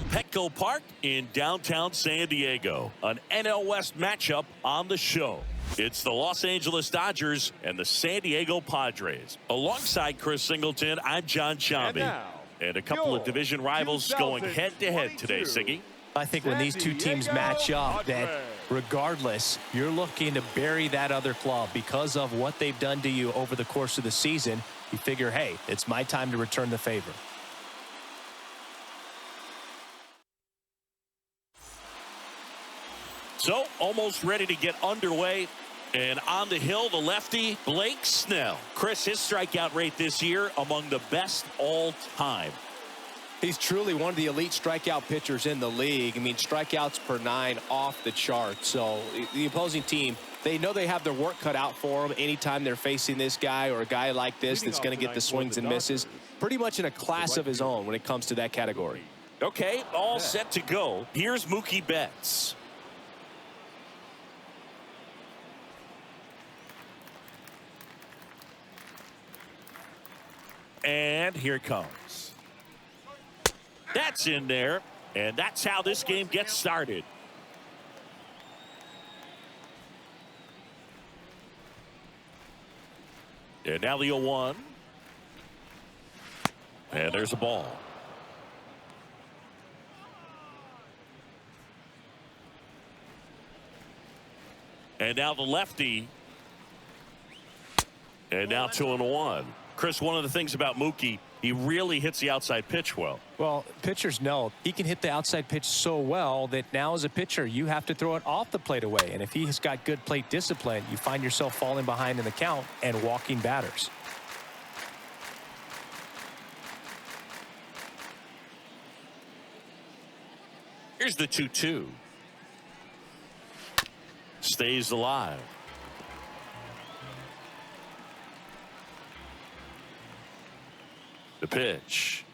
from Petco Park in downtown San Diego. An NL West matchup on the show. It's the Los Angeles Dodgers and the San Diego Padres. Alongside Chris Singleton, I'm John Shambi. And a couple of division rivals going head-to-head today, Siggy. I think when these two teams match up, that regardless, you're looking to bury that other club because of what they've done to you over the course of the season. You figure, hey, it's my time to return the favor. So, almost ready to get underway. And on the hill, the lefty, Blake Snell. Chris, his strikeout rate this year among the best all time. He's truly one of the elite strikeout pitchers in the league. I mean, strikeouts per 9 off the chart. So the opposing team, they know they have their work cut out for them anytime they're facing this guy or a guy like this that's going to get the swings and misses. Pretty much in a class of his own when it comes to that category. Okay, all set to go. Here's Mookie Betts. And here it comes. That's in there, and that's how this game gets started. And now the 0-1. And there's a ball. And now the lefty. And now 2-1. Chris, one of the things about Mookie, he really hits the outside pitch well. Well, pitchers know he can hit the outside pitch so well that now as a pitcher, you have to throw it off the plate away. And if he's got good plate discipline, you find yourself falling behind in the count and walking batters. Here's the 2-2. Stays alive. The pitch.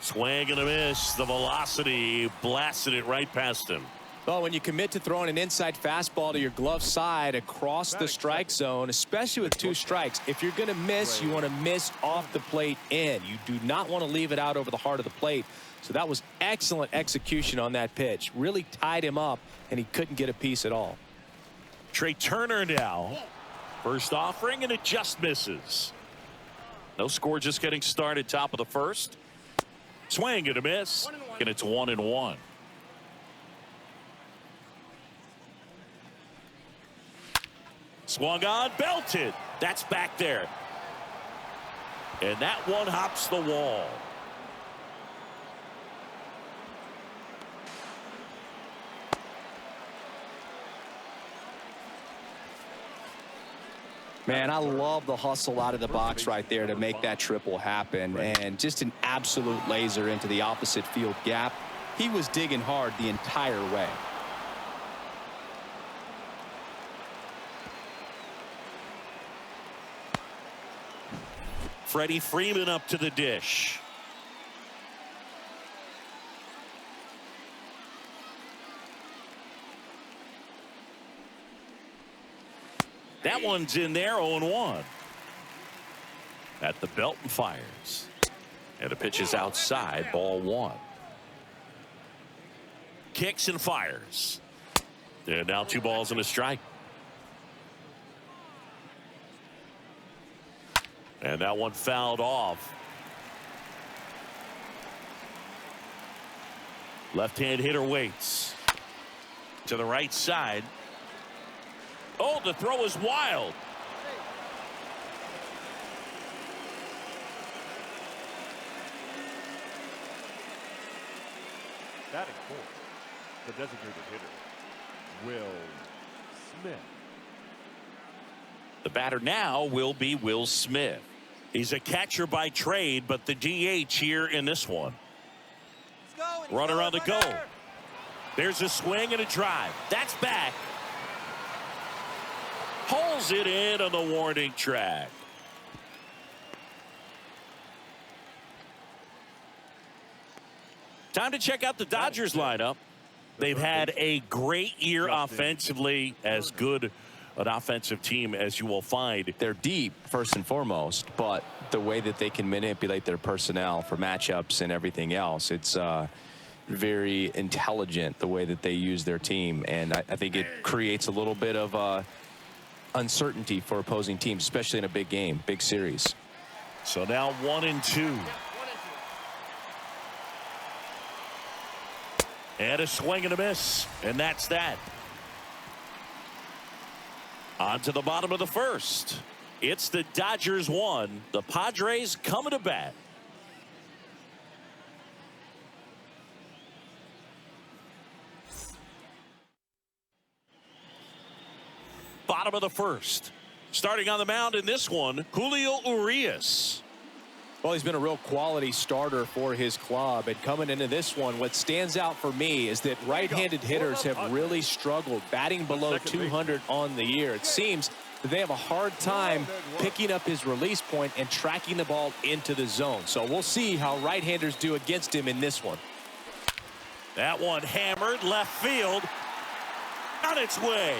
Swing and a miss. The velocity blasted it right past him. Well, when you commit to throwing an inside fastball to your glove side across the strike zone, especially with 2 strikes, if you're going to miss, you want to miss off the plate in. You do not want to leave it out over the heart of the plate. So that was excellent execution on that pitch. Really tied him up, and he couldn't get a piece at all. Trey Turner now. First offering, and it just misses. No score, just getting started, top of the first. Swing and a miss, and it's 1-1. Swung on, belted. That's back there. And that one hops the wall. Man, I love the hustle out of the box right there to make that triple happen. And just an absolute laser into the opposite field gap. He was digging hard the entire way. Freddie Freeman up to the dish. That one's in there, 0-1. At the belt and fires. And the pitch is outside, ball 1. Kicks and fires. And now 2 balls and a strike. And that one fouled off. Left-hand hitter waits. To the right side. Oh, the throw is wild. Batting fourth, the designated hitter, Will Smith. The batter now will be Will Smith. He's a catcher by trade, but the DH here in this one. Runner on the go. There's a swing and a drive. That's back. Pulls it in on the warning track. Time to check out the Dodgers lineup. They've had a great year offensively, as good an offensive team as you will find. They're deep, first and foremost, but the way that they can manipulate their personnel for matchups and everything else. It's very intelligent the way that they use their team, and I think it creates a little bit of uncertainty for opposing teams, especially in a big game, big series. So now 1-2. And a swing and a miss, and that's that. On to the bottom of the first. It's the Dodgers 1, the Padres coming to bat. Bottom of the first. Starting on the mound in this one, Julio Urias. Well, he's been a real quality starter for his club, and coming into this one, what stands out for me is that right-handed hitters have really struggled, batting below 200 on the year. It seems that they have a hard time picking up his release point and tracking the ball into the zone. So we'll see how right-handers do against him in this one. That one hammered left field. On its way.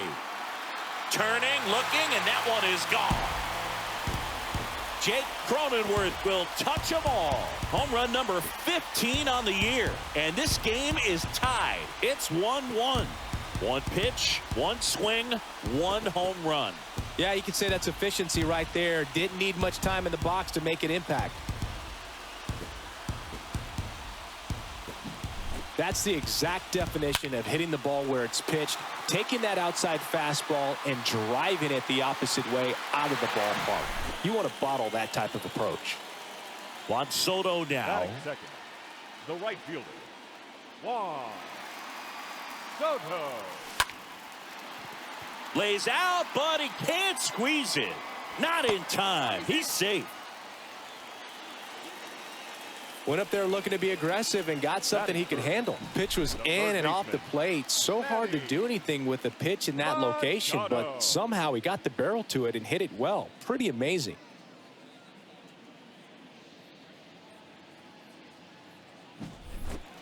Turning, looking, and that one is gone. Jake Cronenworth will touch them all. Home run number 15 on the year. And this game is tied. It's 1-1. One pitch, one swing, one home run. Yeah, you could say that's efficiency right there. Didn't need much time in the box to make an impact. That's the exact definition of hitting the ball where it's pitched, taking that outside fastball and driving it the opposite way out of the ballpark. You want to bottle that type of approach. Juan Soto now. Second, the right fielder, Juan Soto. Lays out, but he can't squeeze it. Not in time. He's safe. Went up there looking to be aggressive and got something he could handle. Pitch was in and off the plate. So hard to do anything with a pitch in that location, but somehow he got the barrel to it and hit it well. Pretty amazing.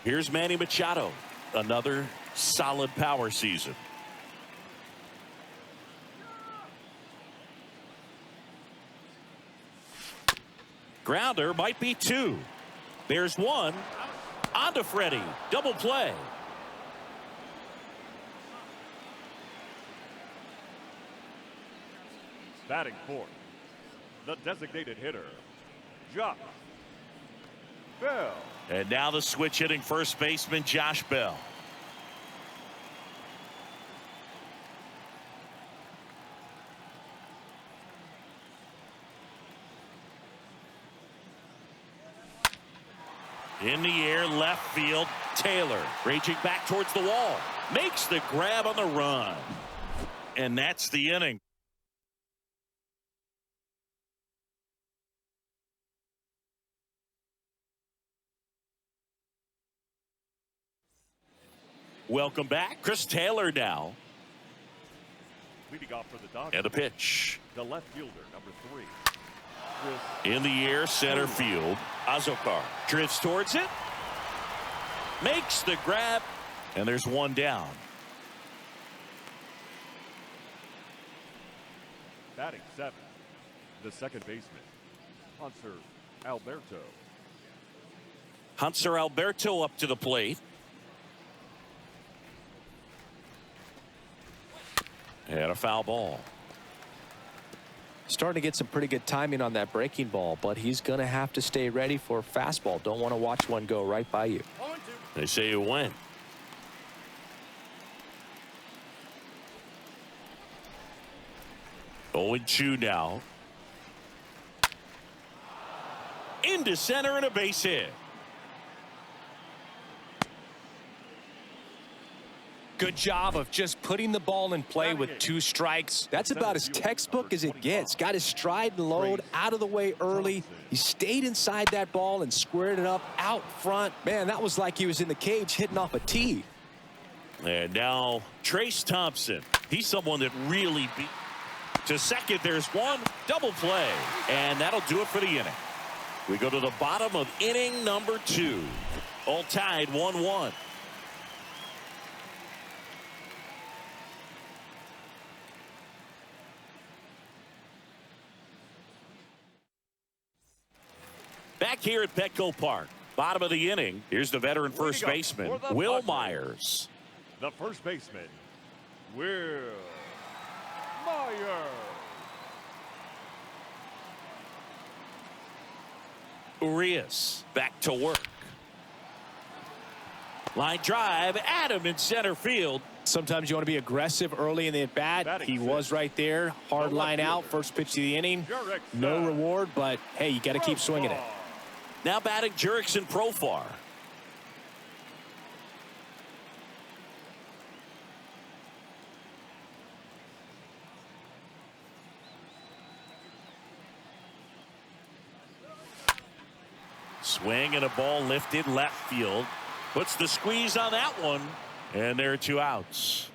Here's Manny Machado. Another solid power season. Grounder might be two. There's one. On to Freddie. Double play. Batting fourth, the designated hitter, Josh Bell. And now the switch hitting first baseman Josh Bell. In the air, left field, Taylor raging back towards the wall. Makes the grab on the run. And that's the inning. Welcome back. Chris Taylor now. Leading off for the Dodgers. And a pitch. The left fielder, number 3. In the air, center field. Azokar drifts towards it. Makes the grab. And there's one down. Batting 7th, the second baseman, Hunter Alberto. Hunter Alberto up to the plate. And a foul ball. Starting to get some pretty good timing on that breaking ball, but he's going to have to stay ready for a fastball. Don't want to watch one go right by you. They say you win. Oh, 0-2 now. Into center and a base hit. Good job of just putting the ball in play with 2 strikes. That's about as textbook as it gets. Got his stride and load out of the way early. He stayed inside that ball and squared it up out front. Man, that was like he was in the cage hitting off a tee. And now Trace Thompson. He's someone that really beat. To second, there's one. Double play. And that'll do it for the inning. We go to the bottom of inning number 2. All tied 1-1. Back here at Petco Park, bottom of the inning, here's the veteran first baseman, Will Myers. The first baseman, Will Myers. Urias back to work. Line drive, Adam in center field. Sometimes you want to be aggressive early in the at-bat. He was right there. Hard line out. First pitch of the inning. No reward, but, hey, you got to keep swinging it. Now batting Jurickson Profar. Swing and a ball lifted left field. Puts the squeeze on that one. And there are 2 outs.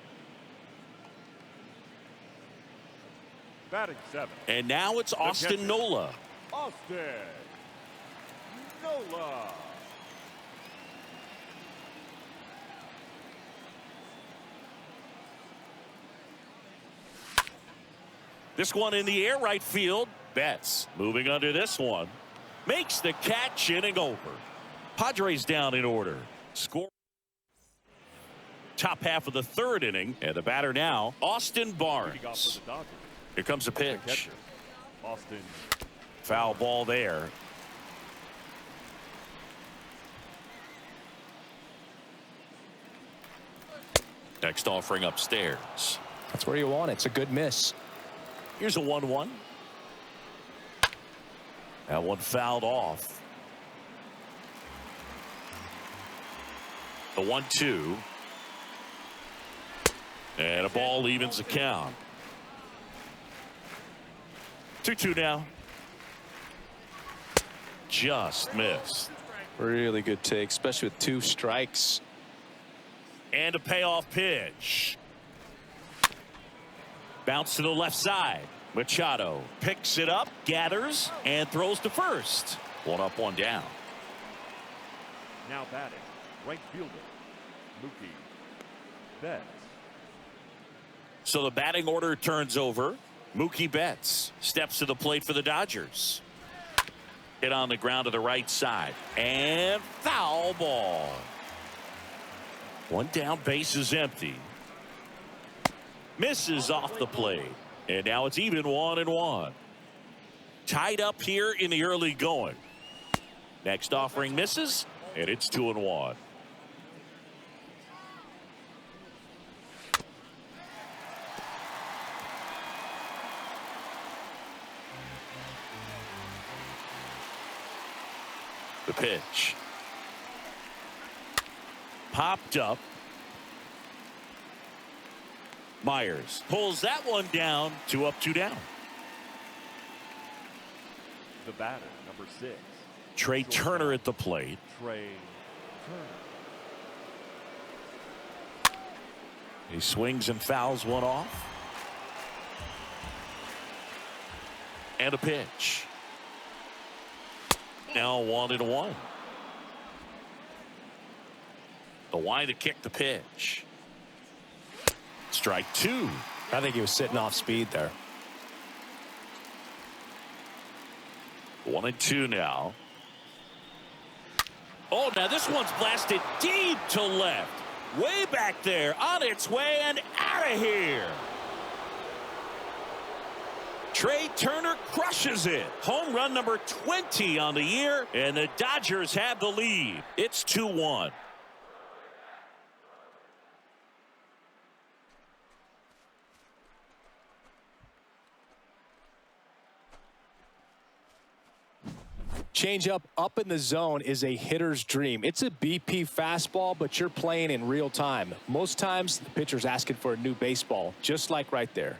Batting 7. And now it's Austin Nola. Austin Nola. This one in the air right field. Betts moving under this one. Makes the catch, inning over. Padres down in order. Score. Top half of the 3rd inning. And the batter now, Austin Barnes. Here comes a pitch. Austin. Foul ball there. Next offering upstairs. That's where you want it. It's a good miss. Here's a 1-1. That one fouled off. The 1-2. And a ball evens the count. 2-2 now. Just missed. Really good take, especially with 2 strikes. And a payoff pitch. Bounce to the left side. Machado picks it up, gathers, and throws to first. 1 up, 1 down. Now batting, right fielder, Mookie Betts. So the batting order turns over. Mookie Betts steps to the plate for the Dodgers. Hit on the ground to the right side. And foul ball. 1 down, base is empty. Misses off the plate. And now it's even 1-1. Tied up here in the early going. Next offering misses, and it's 2-1. The pitch. Popped up. Myers pulls that one down. 2 up, 2 down. The batter, number 6. Trey Turner at the plate. Trey Turner. He swings and fouls one off. And a pitch. Now 1-1. The wind to kick the pitch. Strike 2. I think he was sitting off speed there. 1-2 now. Oh, now this one's blasted deep to left. Way back there, on its way and out of here. Trey Turner crushes it. Home run number 20 on the year, and the Dodgers have the lead. It's 2-1. Changeup up in the zone is a hitter's dream. It's a BP fastball, but you're playing in real time. Most times, the pitcher's asking for a new baseball, just like right there.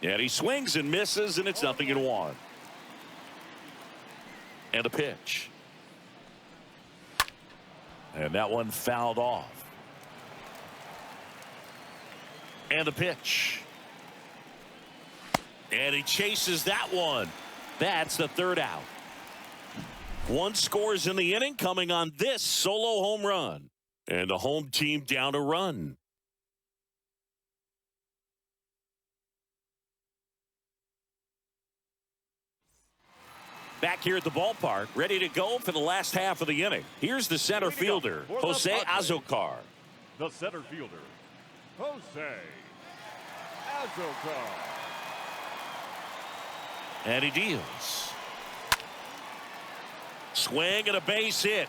And he swings and misses, and it's 0-1. And a pitch. And that one fouled off. And a pitch. And he chases that one. That's the third out. One scores in the inning coming on this solo home run. And the home team down a run. Back here at the ballpark, ready to go for the last half of the inning. Here's the center fielder, Jose Azocar. The center fielder, Jose Azocar. And he deals. Swing and a base hit.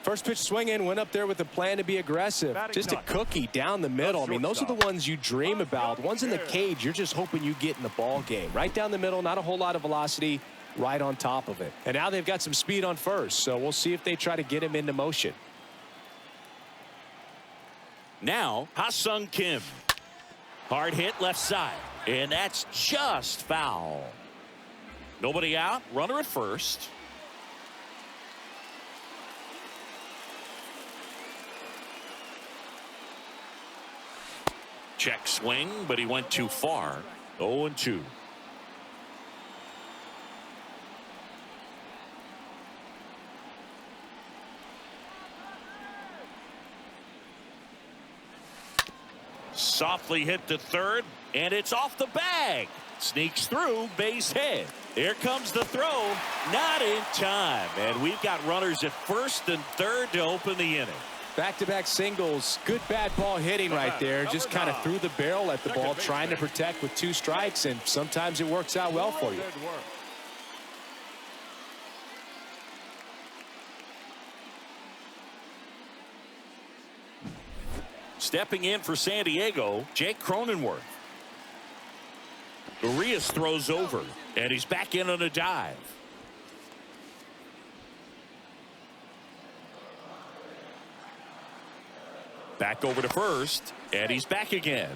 First pitch swing in, went up there with a plan to be aggressive. Just a cookie down the middle. I mean, those are the ones you dream about. Ones in the cage, you're just hoping you get in the ball game. Right down the middle, not a whole lot of velocity, right on top of it. And now they've got some speed on first, so we'll see if they try to get him into motion. Now, Ha-Sung Kim. Hard hit left side. And that's just foul. Nobody out, runner at first. Check swing, but he went too far. 0-2. Softly hit to third, and it's off the bag. Sneaks through, base hit. Here comes the throw, not in time. And we've got runners at first and third to open the inning. Back-to-back singles. Good bad ball hitting right there. Just kind of threw the barrel at the ball, trying to protect with 2 strikes, and sometimes it works out well for you. Stepping in for San Diego, Jake Cronenworth. Urias throws over, and he's back in on a dive. Back over to first, and he's back again.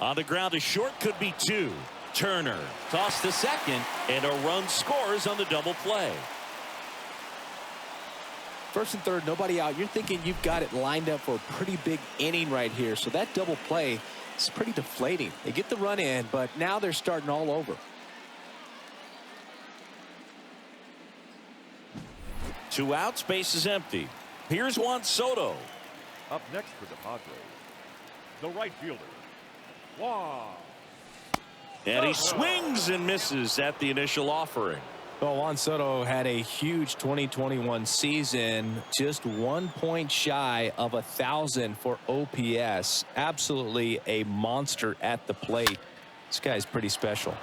On the ground to short, could be 2. Turner tossed to second, and a run scores on the double play. First and third, nobody out. You're thinking you've got it lined up for a pretty big inning right here. So that double play is pretty deflating. They get the run in, but now they're starting all over. 2 outs, base is empty. Here's Juan Soto. Up next for the Padres, the right fielder, Juan. And he swings and misses at the initial offering. Well, Juan Soto had a huge 2021 season, just 1 point shy of 1,000 for OPS. Absolutely a monster at the plate. This guy's pretty special.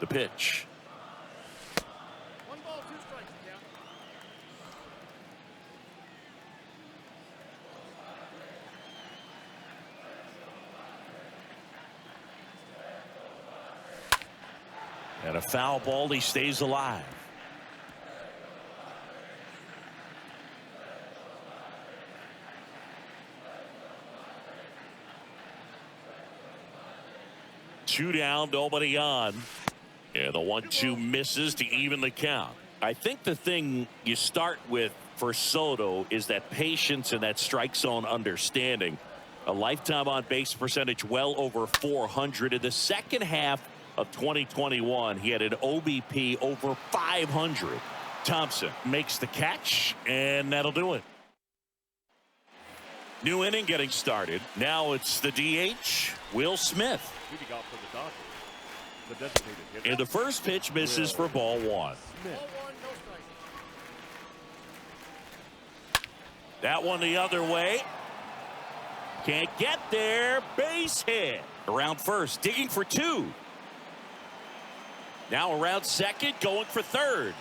The pitch. 1 ball, 2 strikes, count. And a foul ball, he stays alive. Two down, nobody on. And the 1-2 misses to even the count. I think the thing you start with for Soto is that patience and that strike zone understanding. A lifetime on base percentage well over 400. In the second half of 2021, he had an OBP over 500. Thompson makes the catch, and that'll do it. New inning getting started. Now it's the DH, Will Smith. Leading off for the Dodgers, the designated hitter. And the first pitch misses for ball 1. Ball 1, no strike. That one the other way. Can't get there. Base hit. Around first, digging for 2. Now around second, going for third.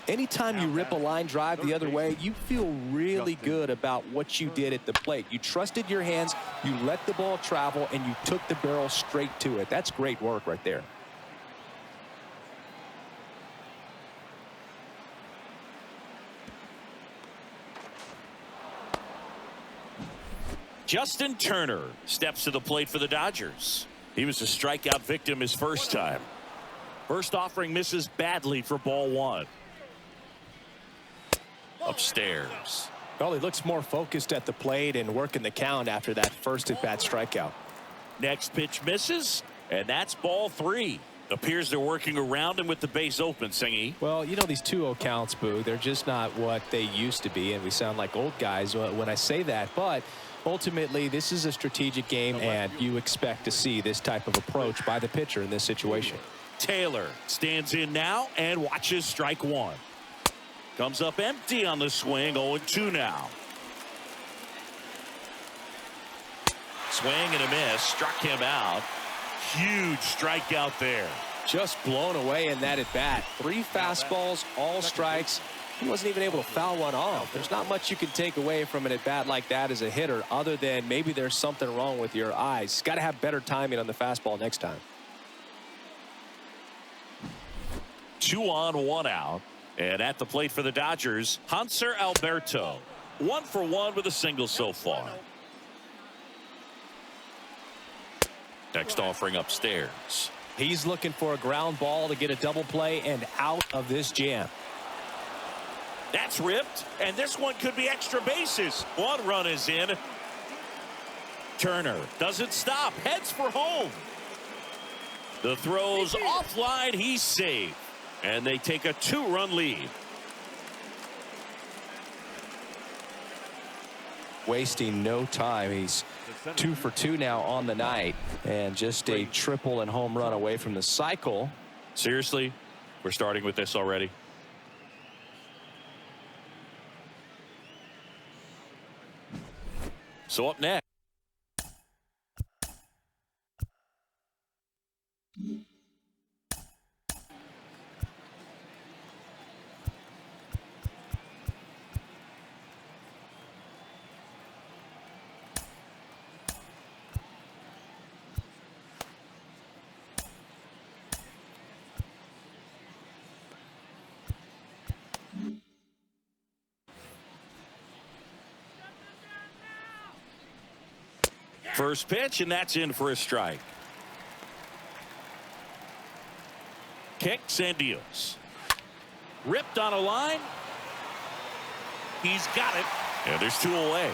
Anytime you rip a line drive the other way, you feel really good about what you did at the plate. You trusted your hands, you let the ball travel, and you took the barrel straight to it. That's great work right there. Justin Turner steps to the plate for the Dodgers. He was a strikeout victim his first time. First offering misses badly for ball one. Upstairs. Well, he looks more focused at the plate and working the count after that first at-bat strikeout. Next pitch misses, and that's ball three. Appears they're working around him with the base open, Singy. Well, you know, these 2-0 counts, Boo, they're just not what they used to be, and we sound like old guys when I say that. But ultimately, this is a strategic game, and you expect to see this type of approach by the pitcher in this situation. Taylor stands in now and watches strike one. Comes up empty on the swing, 0-2 now. Swing and a miss, struck him out. Huge strikeout there. Just blown away in that at bat. 3 fastballs, all strikes. He wasn't even able to foul one off. There's not much you can take away from an at bat like that as a hitter, other than maybe there's something wrong with your eyes. Got to have better timing on the fastball next time. 2 on, 1 out. And at the plate for the Dodgers, Hanser Alberto. 1 for 1 with a single so far. Next offering upstairs. He's looking for a ground ball to get a double play and out of this jam. That's ripped, and this one could be extra bases. 1 run is in. Turner doesn't stop, heads for home. The throw's offline, he's safe. And they take a 2-run lead. Wasting no time. He's 2 for 2 now on the night, and just a triple and home run away from the cycle. Seriously, we're starting with this already. So up next. First pitch, and that's in for a strike. Kicks and deals. Ripped on a line. He's got it. And there's 2 away.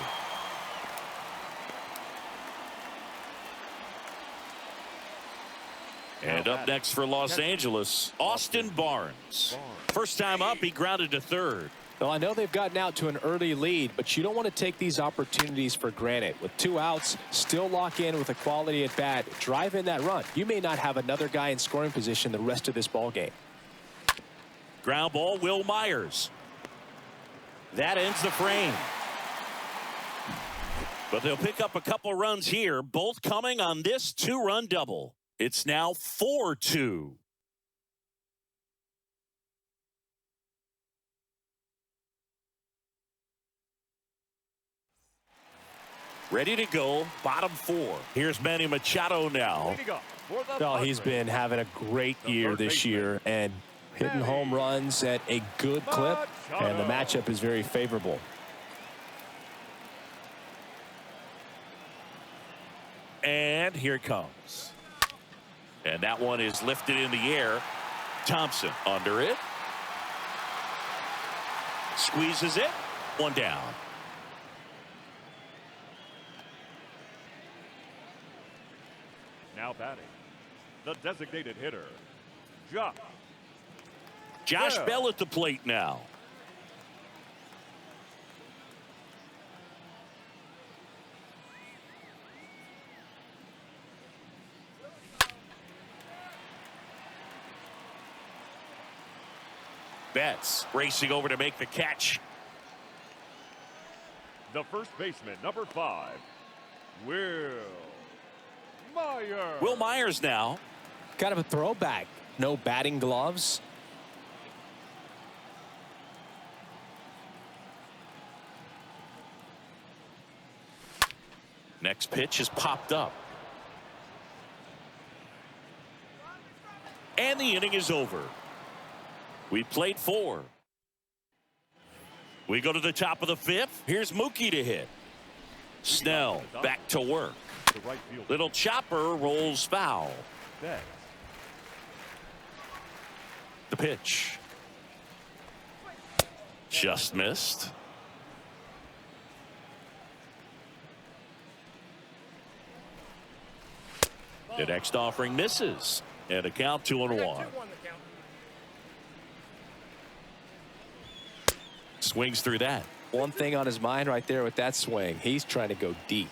And up next for Los Angeles, Austin Barnes. First time up, he grounded to third. Well, I know they've gotten out to an early lead, but you don't want to take these opportunities for granted. With 2 outs, still lock in with a quality at bat, drive in that run. You may not have another guy in scoring position the rest of this ball game. Ground ball, Will Myers. That ends the frame. But they'll pick up a couple runs here, both coming on this 2-run double. It's now 4-2. Ready to go, bottom 4. Here's Manny Machado now. Well, he's been having a great year this year and hitting home runs at a good clip, and the matchup is very favorable. And here it comes. And that one is lifted in the air. Thompson under it. Squeezes it. 1 down. Now batting, the designated hitter, Josh Bell at the plate now. Betts racing over to make the catch. The first baseman, number 5, Will Myers. Will Myers now. Kind of a throwback. No batting gloves. Next pitch is popped up. And the inning is over. We played 4. We go to the top of the 5th. Here's Mookie to hit. Snell back to work. Little chopper rolls foul. The pitch. Just missed. The next offering misses. And a count 2-1. Swings through that. One thing on his mind right there with that swing. He's trying to go deep.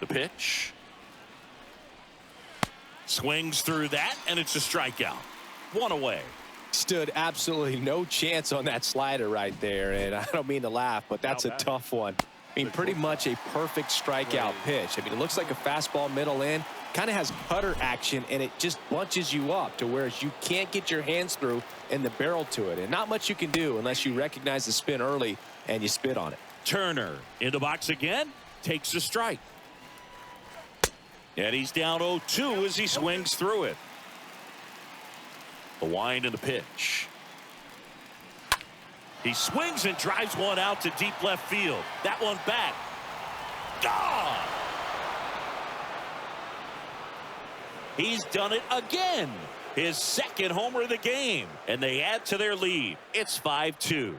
The pitch. Swings through that, and it's a strikeout. 1 away. Stood absolutely no chance on that slider right there. And I don't mean to laugh, but that's a tough one. I mean, pretty much a perfect strikeout pitch. I mean, it looks like a fastball middle in. Kind of has cutter action, and it just bunches you up to where you can't get your hands through and the barrel to it. And not much you can do unless you recognize the spin early and you spit on it. Turner in the box again. Takes a strike. And he's down 0-2 as he swings through it. The wind and the pitch. He swings and drives one out to deep left field. That one back. Gone! He's done it again. His second homer of the game. And they add to their lead. It's 5-2.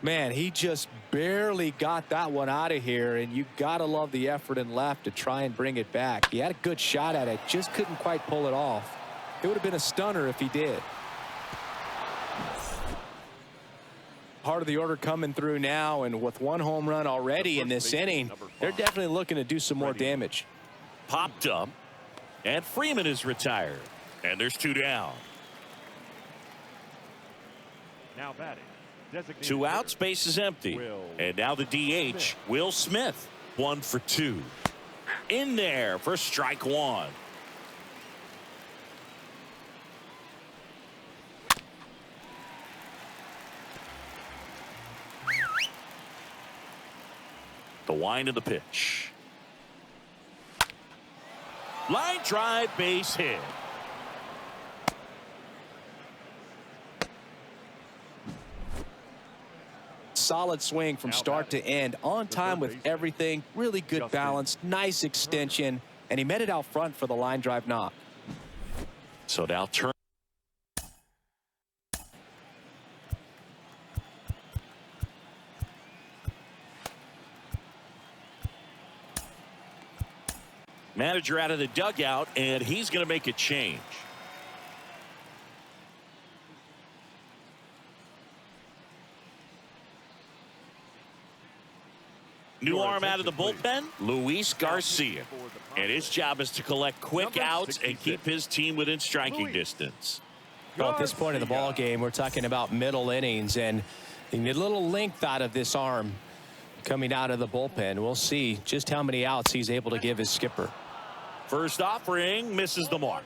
Man, he just barely got that one out of here, and you gotta love the effort in left to try and bring it back. He had a good shot at it, just couldn't quite pull it off. It would have been a stunner if he did. Part of the order coming through now, and with 1 home run already in this inning, they're definitely looking to do some more damage. Popped up, and Freeman is retired. And there's 2 down. Now batting. 2 outs, base is empty. And now the DH, Will Smith. 1 for 2. In there for strike 1. The wind of the pitch. Line drive, base hit. Solid swing from start to end, on time with everything. Really good balance, nice extension, and he met it out front for the line drive knock. So now turn. Manager out of the dugout, and he's going to make a change. New arm out of the bullpen, Luis Garcia. And his job is to collect quick outs and keep his team within striking distance. Well, at this point in the ball game, we're talking about middle innings, and you need a little length out of this arm coming out of the bullpen. We'll see just how many outs he's able to give his skipper. First offering misses the mark.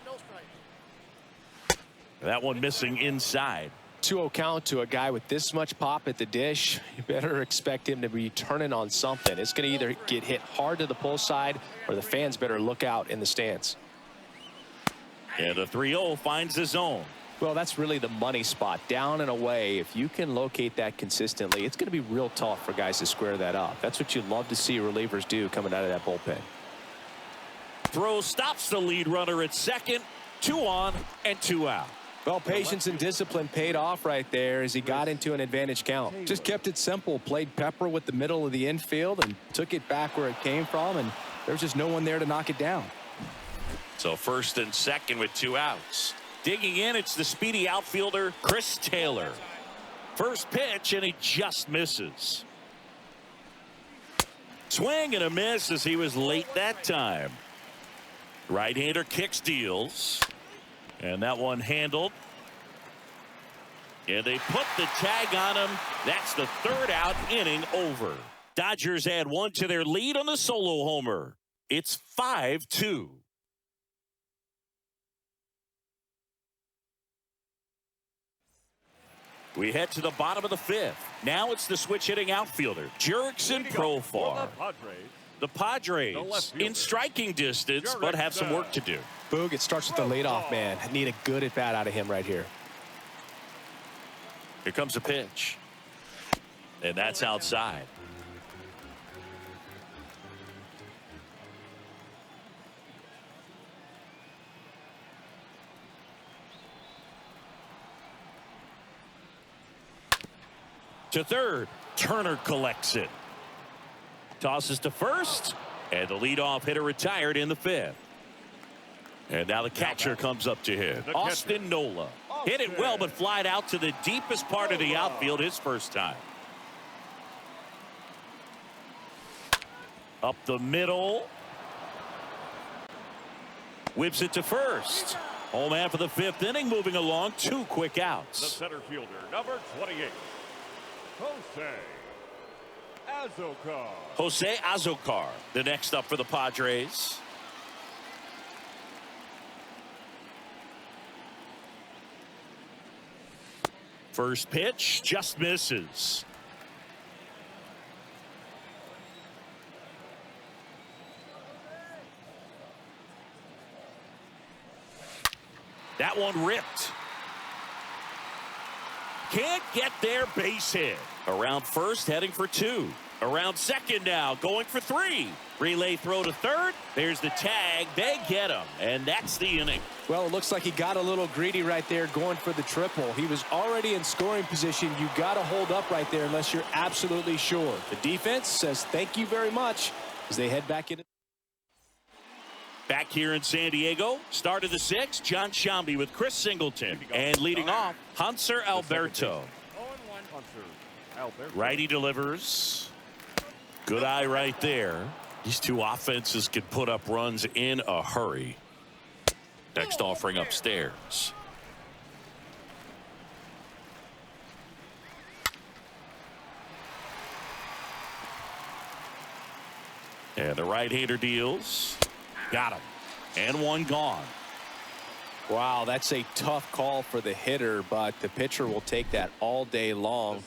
That one missing inside. 2-0 count to a guy with this much pop at the dish. You better expect him to be turning on something. It's going to either get hit hard to the pull side, or the fans better look out in the stands. And the 3-0 finds the zone. Well, that's really the money spot, down and away. If you can locate that consistently, it's going to be real tough for guys to square that up. That's what you love to see relievers do coming out of that bullpen. Throw stops the lead runner at second. 2 on and 2 out. Well, patience and discipline paid off right there as he got into an advantage count. Just kept it simple, played pepper with the middle of the infield and took it back where it came from, and there's just no one there to knock it down. So first and second with 2 outs. Digging in, it's the speedy outfielder Chris Taylor. First pitch, and he just misses. Swing and a miss as he was late that time. Right-hander kicks, deals. And that one handled. And they put the tag on him. That's the 3rd out, inning over. Dodgers add 1 to their lead on the solo homer. It's 5-2. We head to the bottom of the 5th. Now it's the switch-hitting outfielder, Jurickson Profar. The Padres in striking distance, but have some work to do. Boog, it starts with the leadoff man. I need a good at-bat out of him right here. Here comes a pitch. And that's outside. To third, Turner collects it. Tosses to first, and the leadoff hitter retired in the 5th. And now the catcher comes up to hit. Austin Nola. Hit it well, but flied out to the deepest part of the outfield his first time. Up the middle. Whips it to first. Home half of the 5th inning, moving along, 2 quick outs. The center fielder, number 28. Jose Azocar, the next up for the Padres. First pitch just misses. That one ripped. Can't get their base hit. Around first, heading for 2. Around second now, going for 3. Relay throw to third. There's the tag. They get him, and that's the inning. Well, it looks like he got a little greedy right there going for the triple. He was already in scoring position. You got to hold up right there unless you're absolutely sure. The defense says thank you very much as they head back in. Back here in San Diego, start of the 6th, John Sciambi with Chris Singleton. And leading off, Hanser Alberto. Righty delivers. Good eye right there. These two offenses can put up runs in a hurry. Next offering upstairs. And the right-hander deals. Got him. And one gone. Wow, that's a tough call for the hitter, but the pitcher will take that all day long.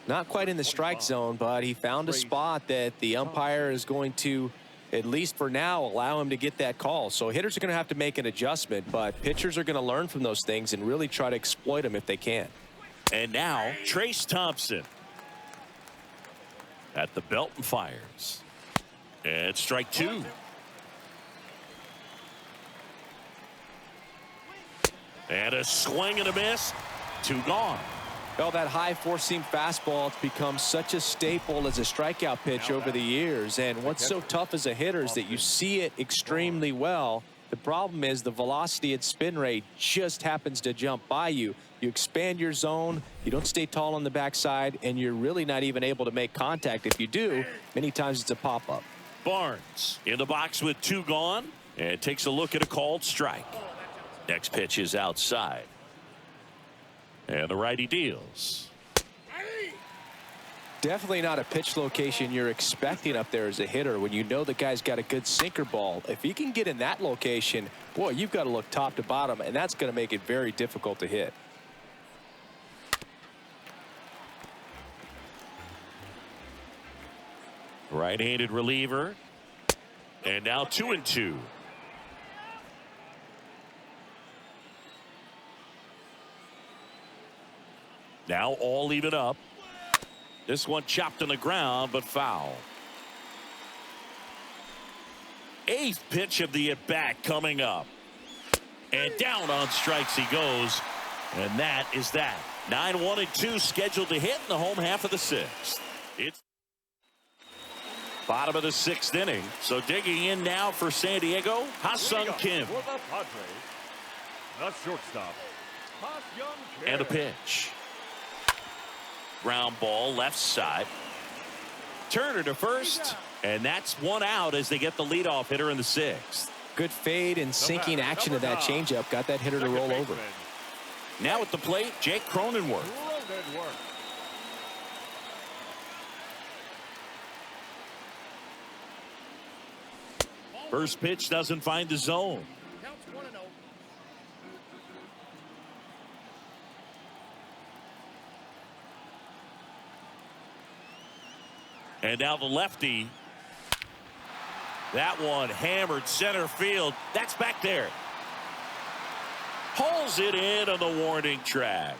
Not quite in the strike zone, but he found a spot that the umpire is going to, at least for now, allow him to get that call. So hitters are going to have to make an adjustment, but pitchers are going to learn from those things and really try to exploit them if they can. And now, Trace Thompson at the belt and fires. And strike 2. And a swing and a miss. 2 gone. Well, that high four-seam fastball has become such a staple as a strikeout pitch over the years. And what's so tough as a hitter is that you see it extremely well. The problem is the velocity and spin rate just happens to jump by you. You expand your zone, you don't stay tall on the backside, and you're really not even able to make contact. If you do, many times it's a pop-up. Barnes in the box with 2 gone and takes a look at a called strike. Next pitch is outside. And the righty deals. Definitely not a pitch location you're expecting up there as a hitter when you know the guy's got a good sinker ball. If he can get in that location, boy, you've got to look top to bottom, and that's going to make it very difficult to hit. Right-handed reliever. And now 2-2. Now all even up. This one chopped on the ground, but foul. 8th pitch of the at-bat coming up. And down on strikes he goes. And that is that. 9-1-2 scheduled to hit in the home half of the 6th. It's bottom of the 6th inning. So digging in now for San Diego, Ha-Sung Kim. For the Padres, the shortstop, Ha-Sung Kim. And a pitch. Ground ball left side. Turner to first. And that's 1 out as they get the leadoff hitter in the 6th. Good fade and sinking action of that changeup. Got that hitter to roll over. Now at the plate, Jake Cronenworth. First pitch doesn't find the zone. Counts 1-0. And now the lefty. That one hammered center field. That's back there. Pulls it in on the warning track.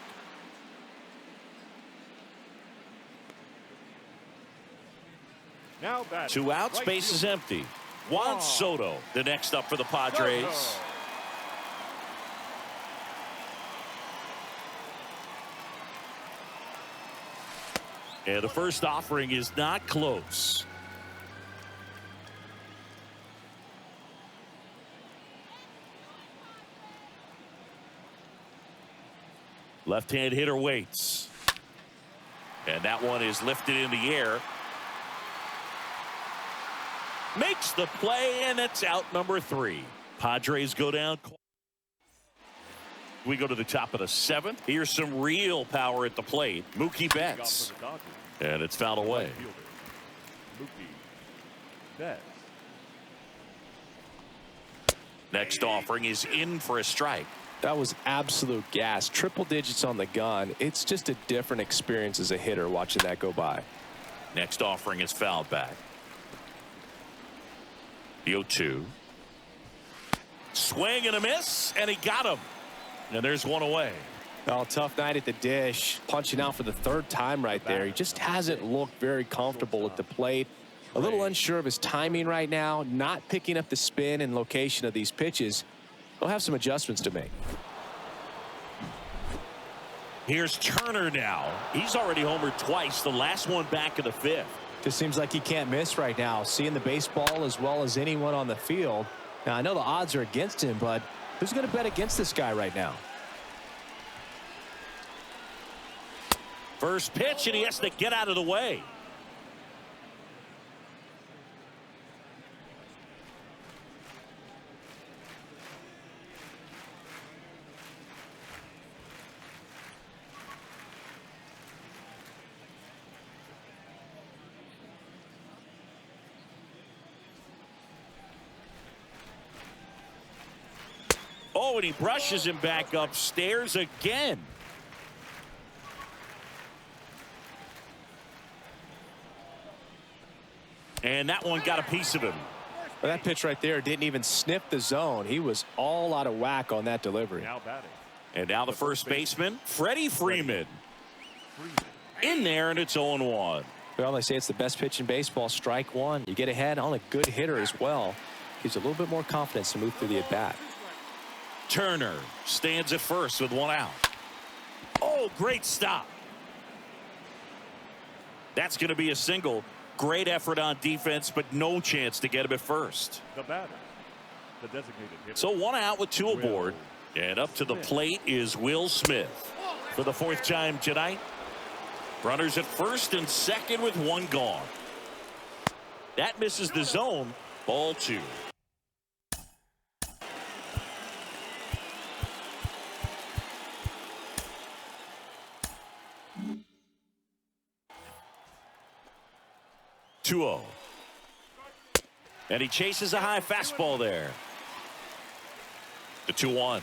Now batting. 2 outs, Right base is fielder. empty. Juan Soto, the next up for the Padres. Soto. And the first offering is not close. Left-hand hitter waits. And that one is lifted in the air. Makes the play, and it's out number 3. Padres go down. We go to the top of the 7th. Here's some real power at the plate. Mookie Betts. And it's fouled away. Mookie Betts. Next offering is in for a strike. That was absolute gas. Triple digits on the gun. It's just a different experience as a hitter watching that go by. Next offering is fouled back. The 0-2. Swing and a miss, and he got him. And there's one away. Oh, tough night at the dish. Punching out for the 3rd time right there. He just hasn't looked very comfortable at the plate. A little unsure of his timing right now. Not picking up the spin and location of these pitches. He'll have some adjustments to make. Here's Turner now. He's already homered twice. The last one back in the 5th. Just seems like he can't miss right now. Seeing the baseball as well as anyone on the field. Now, I know the odds are against him, but who's going to bet against this guy right now? First pitch, and he has to get out of the way. Oh, and he brushes him back upstairs again. And that one got a piece of him. Well, that pitch right there didn't even sniff the zone. He was all out of whack on that delivery. Now batting. And now the first baseman, Freddie Freeman. In there, and it's 0-1. Well, they say it's the best pitch in baseball. Strike one. You get ahead on a good hitter as well. Gives a little bit more confidence to move through the at-bat. Turner stands at first with 1 out. Oh, great stop. That's going to be a single. Great effort on defense, but no chance to get him at first. The batter. The designated hitter. So 1 out with 2 aboard. And up to the plate is Will Smith for the 4th time tonight. Runners at first and second with 1 gone. That misses the zone. Ball 2. And he chases a high fastball there. The 2-1.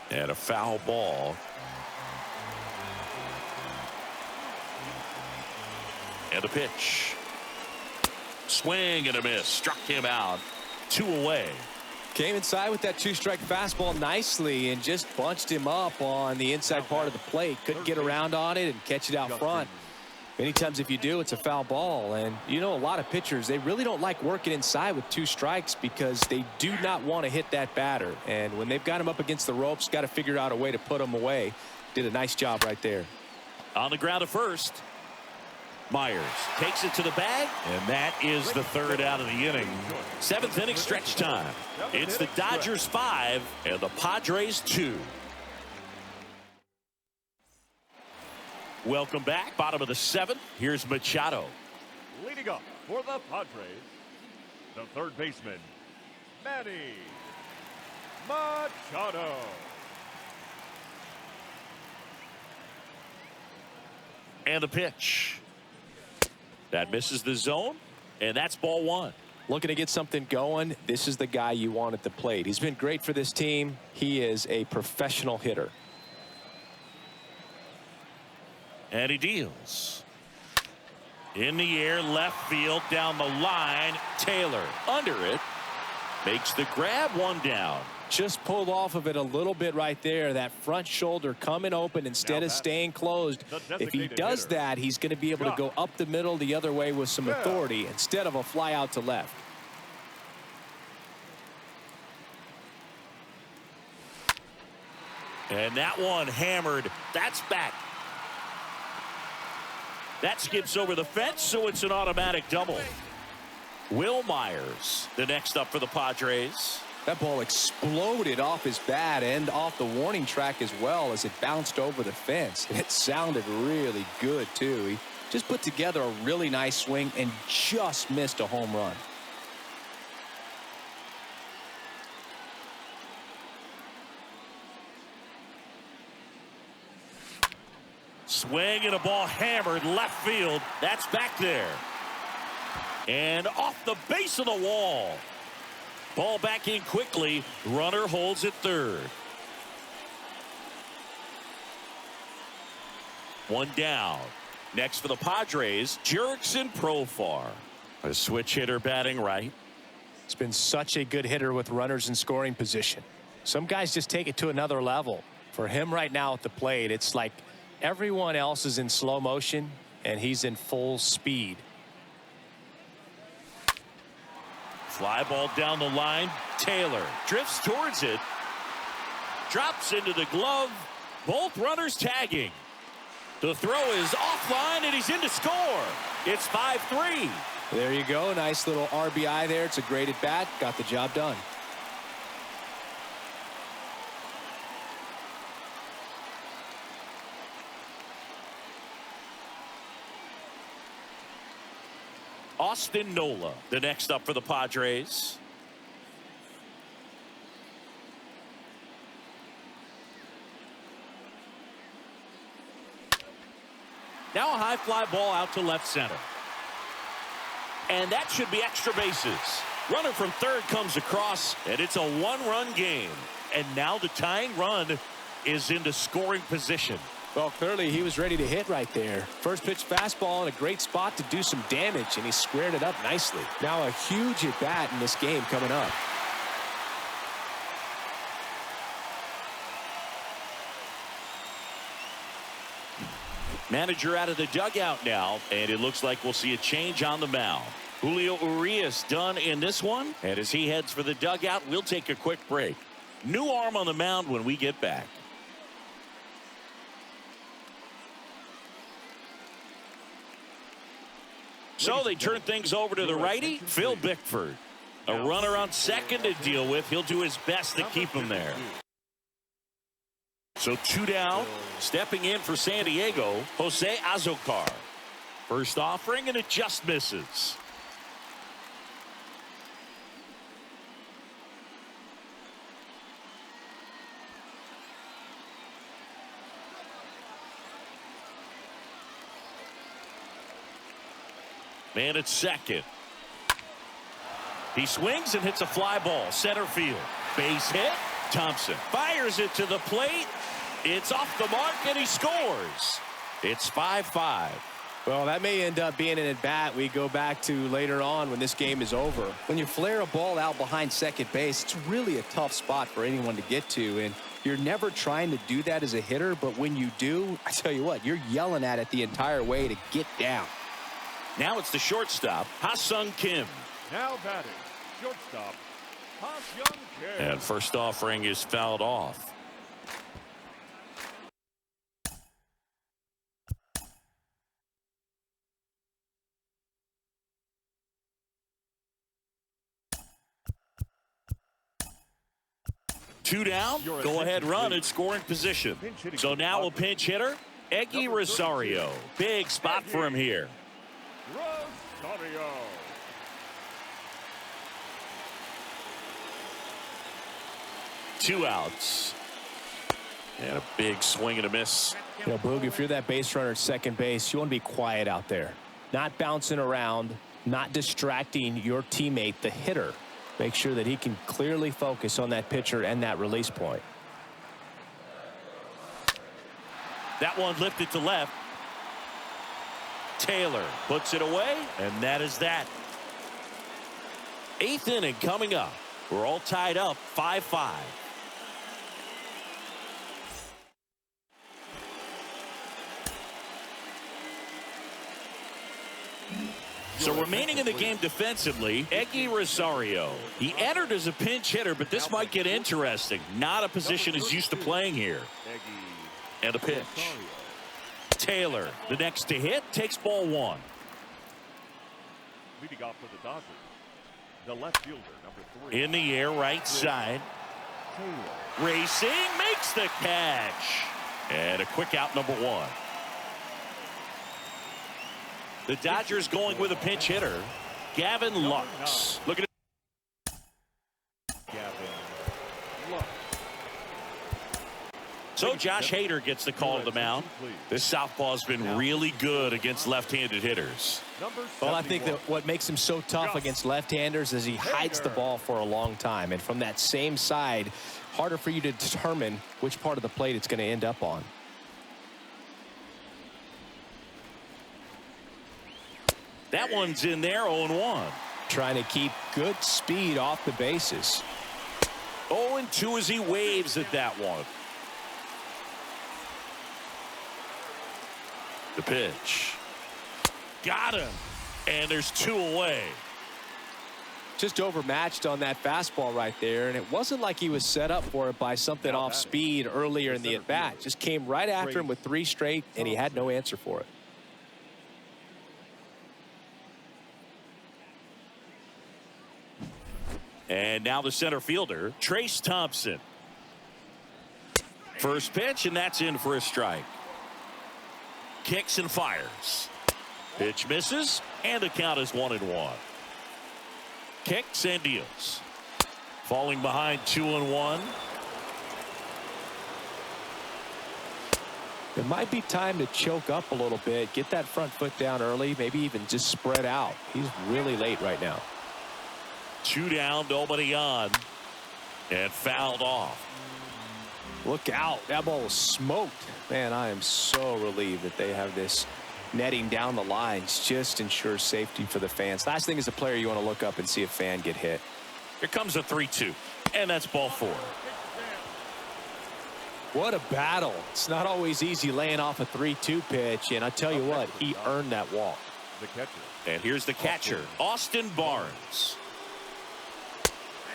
And a foul ball. And a pitch. Swing and a miss. Struck him out. 2 away. Came inside with that 2-strike fastball nicely and just bunched him up on the inside part of the plate. Couldn't get around on it and catch it out front. Many times if you do, it's a foul ball. And you know, a lot of pitchers, they really don't like working inside with 2 strikes because they do not want to hit that batter. And when they've got him up against the ropes, got to figure out a way to put him away. Did a nice job right there. On the ground at first. Myers takes it to the bag, and that is the 3rd out of the inning. 7th inning stretch time. It's the Dodgers 5 and the Padres 2. Welcome back. Bottom of the 7th. Here's Machado. Leading up for the Padres, the 3rd baseman, Manny Machado. And the pitch. That misses the zone, and that's ball one. Looking to get something going. This is the guy you want at the plate. He's been great for this team. He is a professional hitter. And he deals. In the air, left field, down the line. Taylor under it. Makes the grab, one down. Just pulled off of it a little bit right there. That front shoulder coming open instead of staying closed. If he does that, he's going to be able to go up the middle the other way with some authority instead of a fly out to left. And that one hammered. That's back. That skips over the fence, so it's an automatic double. Will Myers, the next up for the Padres. That ball exploded off his bat and off the warning track as well as it bounced over the fence. And it sounded really good, too. He just put together a really nice swing and just missed a home run. Swing and a ball hammered left field. That's back there. And off the base of the wall. Ball back in quickly. Runner holds at third. One down. Next for the Padres, Jurickson Profar. A switch hitter batting right. He's been such a good hitter with runners in scoring position. Some guys just take it to another level. For him right now at the plate, it's like everyone else is in slow motion and he's in full speed. Fly ball down the line. Taylor drifts towards it. Drops into the glove. Both runners tagging. The throw is offline and he's in to score. It's 5-3. There you go. Nice little RBI there. It's a great at bat. Got the job done. Austin Nola, the next up for the Padres. Now a high fly ball out to left center. And that should be extra bases. Runner from third comes across, and it's a one-run game. And now the tying run is into scoring position. Well, clearly he was ready to hit right there. First pitch fastball in a great spot to do some damage, and he squared it up nicely. Now a huge at bat in this game coming up. Manager out of the dugout now, and it looks like we'll see a change on the mound. Julio Urias done in this one, and as he heads for the dugout, we'll take a quick break. New arm on the mound when we get back. So they turn things over to the righty, Phil Bickford. A runner on second to deal with. He'll do his best to keep him there. So two down. Stepping in for San Diego, Jose Azocar. First offering, and it just misses. Man at second. He swings and hits a fly ball. Center field. Base hit. Thompson fires it to the plate. It's off the mark, and he scores. It's 5-5. Well, that may end up being an at-bat we go back to later on when this game is over. When you flare a ball out behind second base, it's really a tough spot for anyone to get to, and you're never trying to do that as a hitter, but when you do, I tell you what, you're yelling at it the entire way to get down. Now it's the shortstop, Ha-Sung Kim. Now batting, shortstop, Ha-Sung Kim. And first offering is fouled off. Two down, go ahead run in scoring position. So now a pinch hitter, Eggy Rosario. Big spot for him here. Rosario. Two outs. And a big swing and a miss. You know, Boog, if you're that base runner at second base, you want to be quiet out there. Not bouncing around, not distracting your teammate, the hitter. Make sure that he can clearly focus on that pitcher and that release point. That one lifted to left. Taylor puts it away, and that is that. 8th inning coming up. We're all tied up 5-5. So remaining in the game defensively, Eggy Rosario. He entered as a pinch hitter, but this might get interesting. Not a position he's used to playing here. And a pitch. Taylor, the next to hit, takes ball 1. Leading off for the Dodgers, the left fielder, number 3. In the air, right side. Racing, makes the catch. And a quick out, number 1. The Dodgers going with a pinch hitter, Gavin Lux. Look at it. So Josh Hader gets the call to the mound. This southpaw's been really good against left-handed hitters. Well, I think that what makes him so tough against left-handers is he hides the ball for a long time. And from that same side, harder for you to determine which part of the plate it's going to end up on. That one's in there, 0-1. Trying to keep good speed off the bases. 0-2 as he waves at that one. The pitch. Got him. And there's 2 away. Just overmatched on that fastball right there, and it wasn't like he was set up for it by something off speed earlier in the at-bat. Just came right after him with 3 straight, and he had no answer for it. And now the center fielder, Trace Thompson. First pitch, and that's in for a strike. Kicks and fires. Pitch misses, and the count is 1-1. Kicks and deals. Falling behind 2-1. It might be time to choke up a little bit, get that front foot down early, maybe even just spread out. He's really late right now. 2 down, nobody on, and fouled off. Look out, that ball was smoked. Man, I am so relieved that they have this netting down the lines. Just ensures safety for the fans. Last thing as a player, you want to look up and see a fan get hit. Here comes a 3-2, and that's ball 4. What a battle. It's not always easy laying off a 3-2 pitch, and I tell you what, he earned that walk. The catcher. And here's the catcher, Austin Barnes.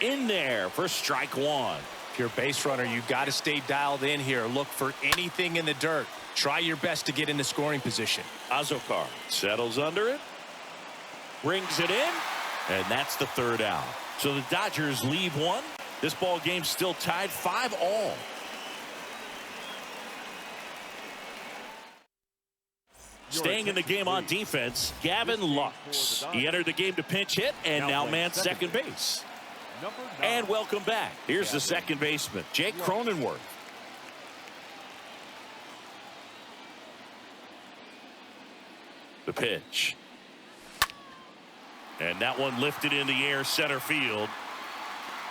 In there for strike 1. If you're a base runner, you've got to stay dialed in here. Look for anything in the dirt. Try your best to get in the scoring position. Azokar settles under it, brings it in, and that's the 3rd out. So the Dodgers leave 1. This ball game's still tied 5-all. Staying in the game on defense, Gavin Lux. He entered the game to pinch hit and now man second base. And welcome back. Here's the second baseman, Jake Cronenworth. The pitch. And that one lifted in the air, center field.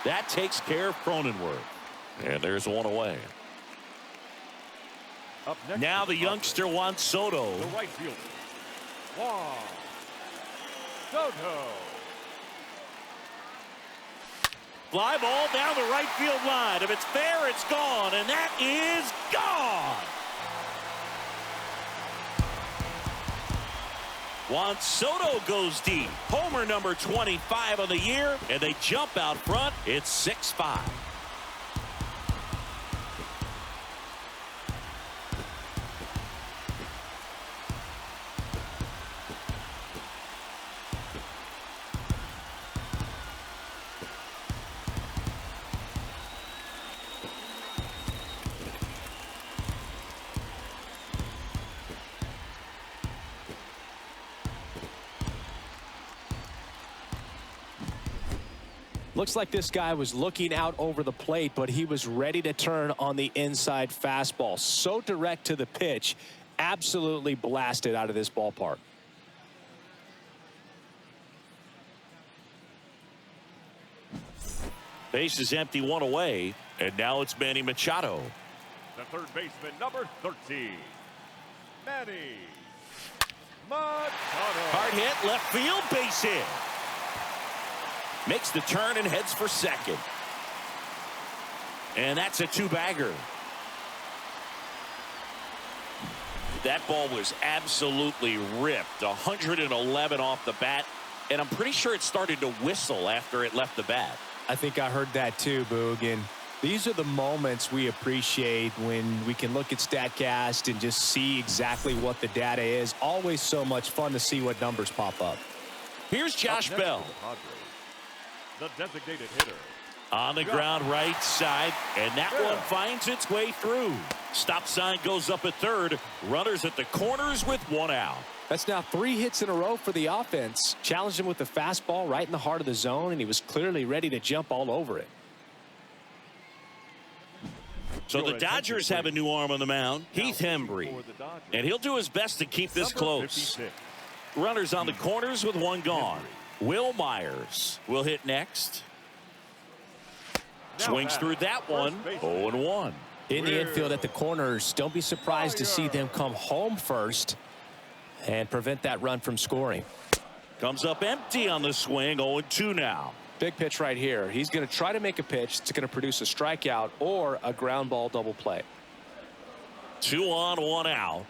That takes care of Cronenworth. And there's 1 away. Up next Now the youngster Juan Soto. the right fielder, Juan Soto. Fly ball down the right field line. If it's fair, it's gone. And that is gone. Juan Soto goes deep. Homer number 25 of the year. And they jump out front. It's 6-5. Looks like this guy was looking out over the plate, but he was ready to turn on the inside fastball. So direct to the pitch, absolutely blasted out of this ballpark. Base is empty, one away, and now it's Manny Machado. The third baseman, number 13, Manny Machado. Hard hit, left field, base hit. Makes the turn and heads for second. And that's a two-bagger. That ball was absolutely ripped. 111 off the bat. And I'm pretty sure it started to whistle after it left the bat. I think I heard that too, Boog. And these are the moments we appreciate when we can look at StatCast and just see exactly what the data is. Always so much fun to see what numbers pop up. Here's Josh Bell. The designated hitter. On the ground right side, and that one finds its way through. Stop sign goes up at third. Runners at the corners with one out. That's now 3 hits in a row for the offense. Challenged him with the fastball right in the heart of the zone, and he was clearly ready to jump all over it. So the Dodgers have a new arm on the mound, Heath Hembree, and he'll do his best to keep this close. Runners on the corners with one gone. Will Myers will hit next. Swings through that one. 0-1. In the infield at the corners, don't be surprised to see them come home first and prevent that run from scoring. Comes up empty on the swing. 0-2 now. Big pitch right here. He's going to try to make a pitch that's going to produce a strikeout or a ground ball double play. 2 on, 1 out.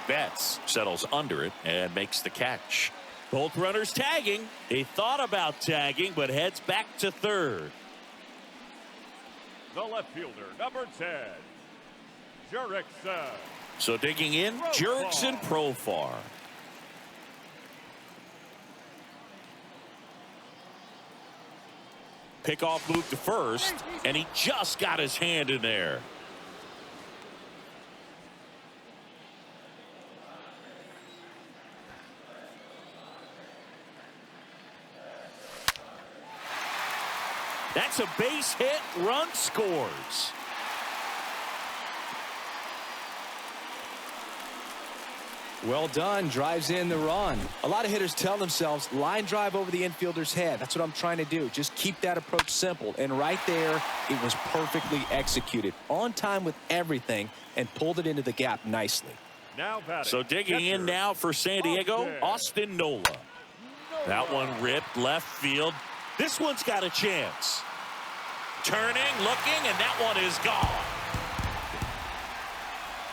Betts settles under it and makes the catch. Both runners tagging. He thought about tagging, but heads back to third. The left fielder, number 10, Jurickson. So digging in, Jurickson Profar. Pickoff move to first, and he just got his hand in there. That's a base hit. Run scores. Well done. Drives in the run. A lot of hitters tell themselves line drive over the infielder's head. That's what I'm trying to do. Just keep that approach simple. And right there, it was perfectly executed. On time with everything and pulled it into the gap nicely. Now so digging in now for San Diego, Austin Nola. That one ripped left field. This one's got a chance. Turning, looking, and that one is gone.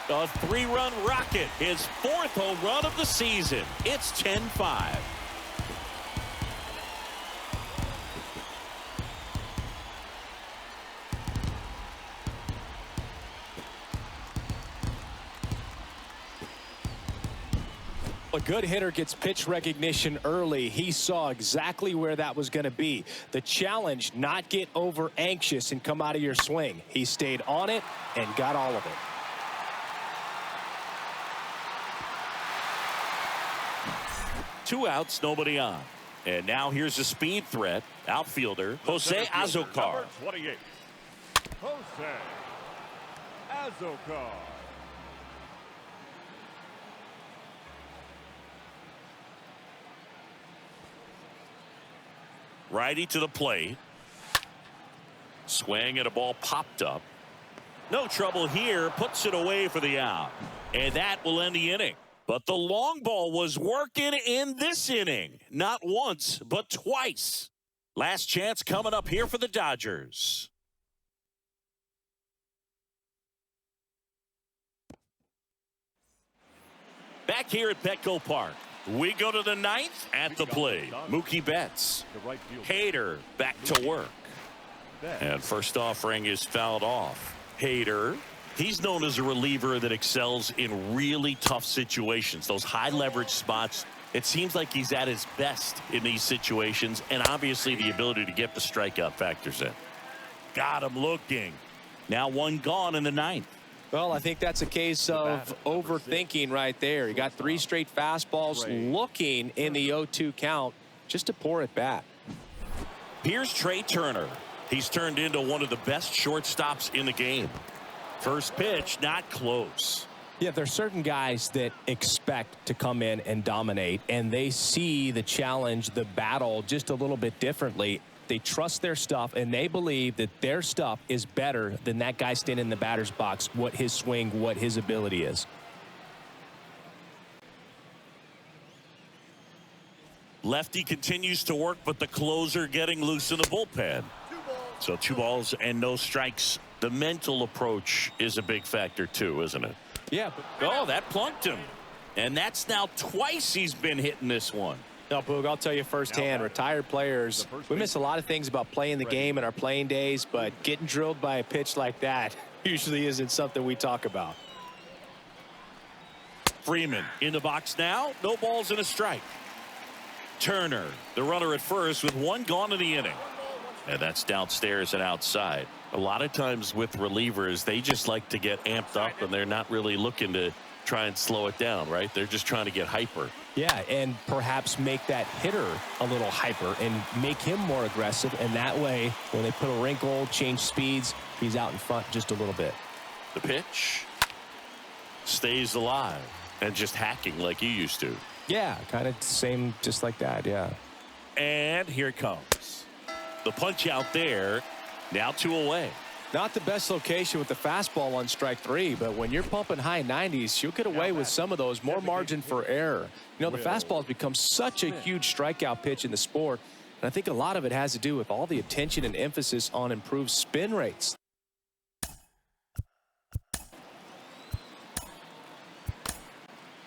A 3-run rocket, his 4th home run of the season. It's 10-5. A good hitter gets pitch recognition early. He saw exactly where that was going to be. The challenge, not get over anxious and come out of your swing. He stayed on it and got all of it. Two outs, nobody on. And now here's a speed threat. Outfielder, Jose Azocar. Number 28, Jose Azocar. Righty to the plate. Swing and a ball popped up. No trouble here. Puts it away for the out. And that will end the inning. But the long ball was working in this inning. Not once, but twice. Last chance coming up here for the Dodgers. Back here at Petco Park. We go to the 9th at the plate. Mookie Betts. Hader back to work. And first offering is fouled off. Hader, he's known as a reliever that excels in really tough situations. Those high leverage spots. It seems like he's at his best in these situations. And obviously the ability to get the strikeout factors in. Got him looking. Now one gone in the 9th. Well, I think that's a case of overthinking right there. He got 3 straight fastballs looking in the 0-2 count just to pour it back. Here's Trey Turner. He's turned into one of the best shortstops in the game. First pitch, not close. Yeah, there's certain guys that expect to come in and dominate, and they see the challenge, the battle just a little bit differently. They trust their stuff, and they believe that their stuff is better than that guy standing in the batter's box, what his swing, what his ability is. Lefty continues to work, but the closer getting loose in the bullpen. So 2 balls and no strikes. The mental approach is a big factor too, isn't it? Yeah. Oh, that plunked him. And that's now twice he's been hitting this one. No, Boog, I'll tell you firsthand, retired players, we miss a lot of things about playing the game in our playing days, but getting drilled by a pitch like that usually isn't something we talk about. Freeman in the box now. No balls and a strike. Turner, the runner at first with 1 gone in the inning. And that's downstairs and outside. A lot of times with relievers, they just like to get amped up, and they're not really looking to try and slow it down, right? They're just trying to get hyper. Yeah, and perhaps make that hitter a little hyper and make him more aggressive. And that way, when they put a wrinkle, change speeds, he's out in front just a little bit. The pitch stays alive and just hacking like you used to. Yeah, kind of same, just like that, yeah. And here it comes. The punch out there. Now 2 away. Not the best location with the fastball on strike 3, but when you're pumping high 90s, you'll get away with some of those, more margin for error. You know, the fastball has become such a huge strikeout pitch in the sport, and I think a lot of it has to do with all the attention and emphasis on improved spin rates.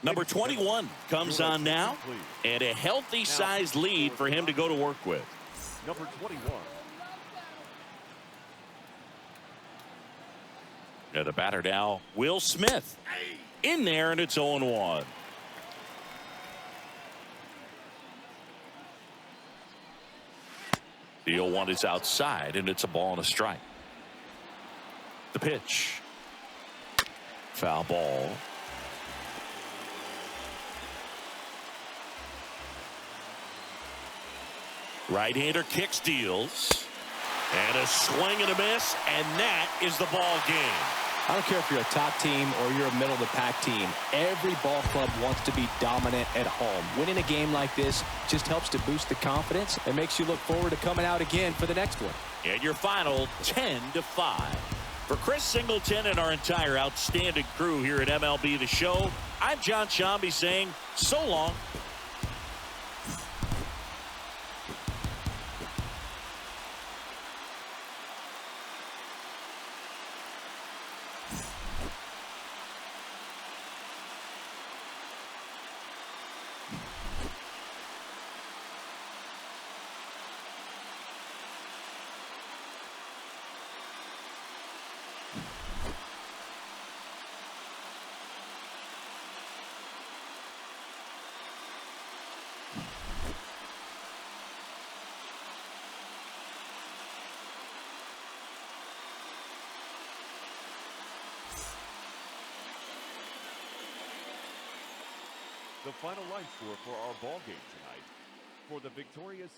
Number 21 comes on now, and a healthy sized lead for him to go to work with. Number 21. And the batter now, Will Smith. In there, and it's 0-1. The 0-1 is outside, and it's a ball and a strike. The pitch. Foul ball. Right-hander kicks, deals. And a swing and a miss, and that is the ball game. I don't care if you're a top team or you're a middle-of-the-pack team. Every ball club wants to be dominant at home. Winning a game like this just helps to boost the confidence and makes you look forward to coming out again for the next one. And your final 10-5. For Chris Singleton and our entire outstanding crew here at MLB The Show, I'm John Shambi saying so long. The final line score for our ball game tonight. For the victorious